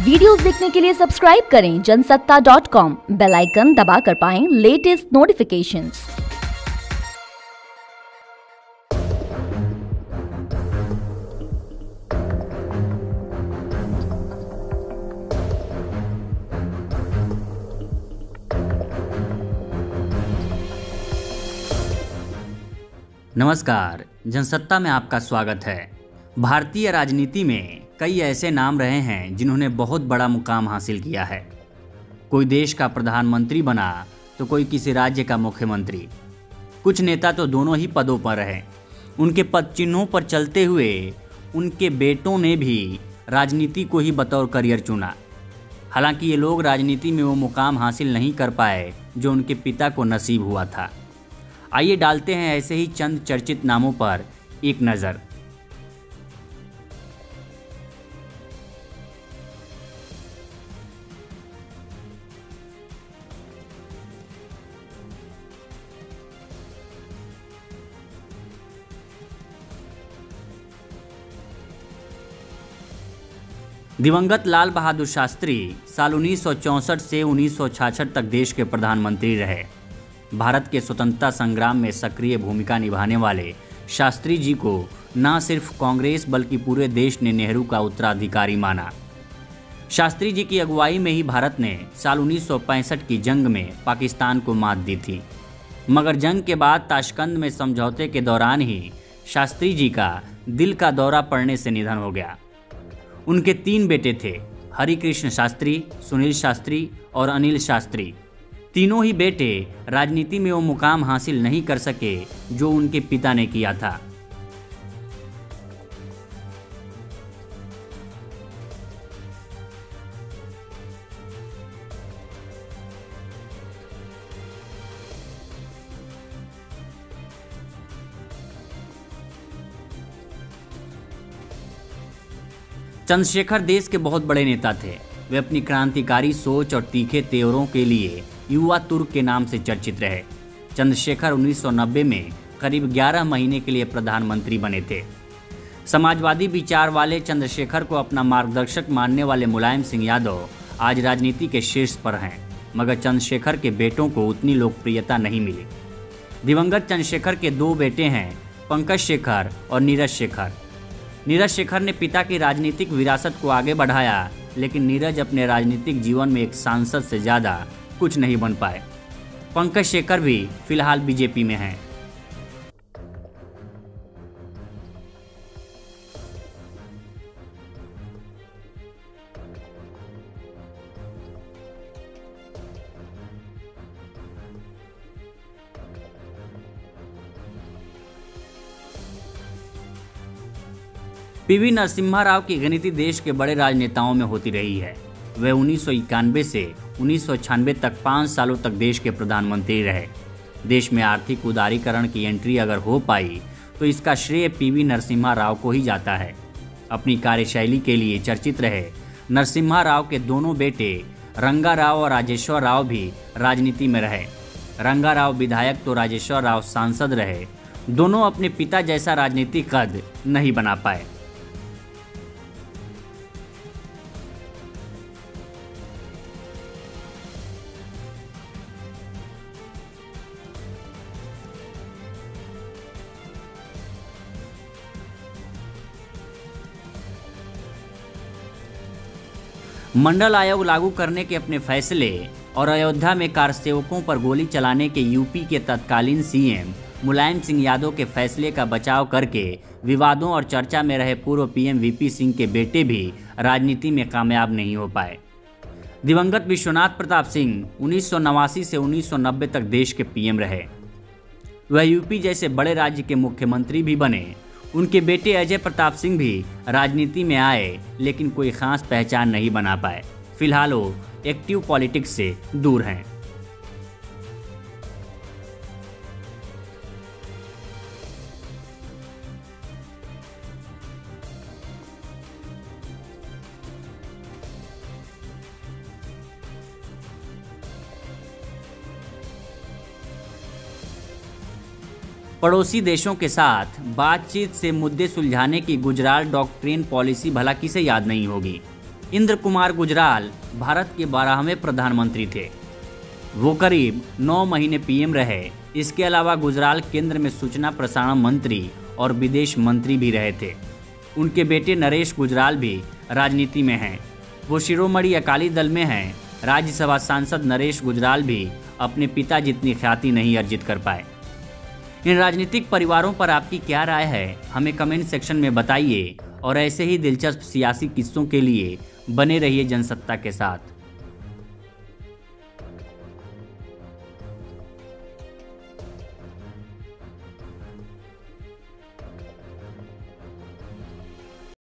Videos देखने के लिए सब्सक्राइब करें जनसत्ता.com, बेल आइकन दबाकर पाएं लेटेस्ट नोटिफिकेशंस। नमस्कार, जनसत्ता में आपका स्वागत है। भारतीय राजनीति में कई ऐसे नाम रहे हैं जिन्होंने बहुत बड़ा मुकाम हासिल किया है। कोई देश का प्रधानमंत्री बना तो कोई किसी राज्य का मुख्यमंत्री। कुछ नेता तो दोनों ही पदों पर रहे। उनके पद चिन्हों पर चलते हुए उनके बेटों ने भी राजनीति को ही बतौर करियर चुना। हालांकि ये लोग राजनीति में वो मुकाम हासिल नहीं कर पाए जो उनके पिता को नसीब हुआ था। आइए डालते हैं ऐसे ही चंद चर्चित नामों पर एक नज़र। दिवंगत लाल बहादुर शास्त्री साल 1964 से 1966 तक देश के प्रधानमंत्री रहे। भारत के स्वतंत्रता संग्राम में सक्रिय भूमिका निभाने वाले शास्त्री जी को न सिर्फ कांग्रेस बल्कि पूरे देश ने नेहरू का उत्तराधिकारी माना। शास्त्री जी की अगुवाई में ही भारत ने साल 1965 की जंग में पाकिस्तान को मात दी थी। मगर जंग के बाद ताशकंद में समझौते के दौरान ही शास्त्री जी का दिल का दौरा पड़ने से निधन हो गया। उनके 3 बेटे थे, हरिकृष्ण शास्त्री, सुनील शास्त्री और अनिल शास्त्री। तीनों ही बेटे राजनीति में वो मुकाम हासिल नहीं कर सके जो उनके पिता ने किया था। चंद्रशेखर देश के बहुत बड़े नेता थे। वे अपनी क्रांतिकारी सोच और तीखे तेवरों के लिए युवा तुर्क के नाम से चर्चित रहे। चंद्रशेखर 1990 में करीब 11 महीने के लिए प्रधानमंत्री बने थे। समाजवादी विचार वाले चंद्रशेखर को अपना मार्गदर्शक मानने वाले मुलायम सिंह यादव आज राजनीति के शीर्ष पर हैं, मगर चंद्रशेखर के बेटों को उतनी लोकप्रियता नहीं मिली। दिवंगत चंद्रशेखर के 2 बेटे हैं, पंकज शेखर और नीरज शेखर। नीरज शेखर ने पिता की राजनीतिक विरासत को आगे बढ़ाया, लेकिन नीरज अपने राजनीतिक जीवन में एक सांसद से ज़्यादा कुछ नहीं बन पाए। पंकज शेखर भी फिलहाल बीजेपी में हैं। पीवी नरसिम्हा राव की गिनती देश के बड़े राजनेताओं में होती रही है। वे 1991 से 1996 तक 5 सालों तक देश के प्रधानमंत्री रहे। देश में आर्थिक उदारीकरण की एंट्री अगर हो पाई तो इसका श्रेय पीवी नरसिम्हा राव को ही जाता है। अपनी कार्यशैली के लिए चर्चित रहे नरसिम्हा राव के दोनों बेटे रंगा राव और राजेश्वर राव भी राजनीति में रहे। रंगा राव विधायक तो राजेश्वर राव सांसद रहे। दोनों अपने पिता जैसा राजनीतिक कद नहीं बना पाए। मंडल आयोग लागू करने के अपने फैसले और अयोध्या में कारसेवकों पर गोली चलाने के यूपी के तत्कालीन सीएम मुलायम सिंह यादव के फैसले का बचाव करके विवादों और चर्चा में रहे पूर्व पीएम वीपी सिंह के बेटे भी राजनीति में कामयाब नहीं हो पाए। दिवंगत विश्वनाथ प्रताप सिंह 1989 से 1990 तक देश के पीएम रहे। वह यूपी जैसे बड़े राज्य के मुख्यमंत्री भी बने। उनके बेटे अजय प्रताप सिंह भी राजनीति में आए, लेकिन कोई खास पहचान नहीं बना पाए। फिलहाल वो एक्टिव पॉलिटिक्स से दूर हैं। पड़ोसी देशों के साथ बातचीत से मुद्दे सुलझाने की गुजराल डॉक्ट्रिन पॉलिसी भला किसे याद नहीं होगी। इंद्र कुमार गुजराल भारत के 12वें प्रधानमंत्री थे। वो करीब 9 महीने पीएम रहे। इसके अलावा गुजराल केंद्र में सूचना प्रसारण मंत्री और विदेश मंत्री भी रहे थे। उनके बेटे नरेश गुजराल भी राजनीति में हैं। वो शिरोमणि अकाली दल में हैं। राज्यसभा सांसद नरेश गुजराल भी अपने पिता जितनी ख्याति नहीं अर्जित कर पाए। इन राजनीतिक परिवारों पर आपकी क्या राय है, हमें कमेंट सेक्शन में बताइए और ऐसे ही दिलचस्प सियासी किस्सों के लिए बने रहिए जनसत्ता के साथ।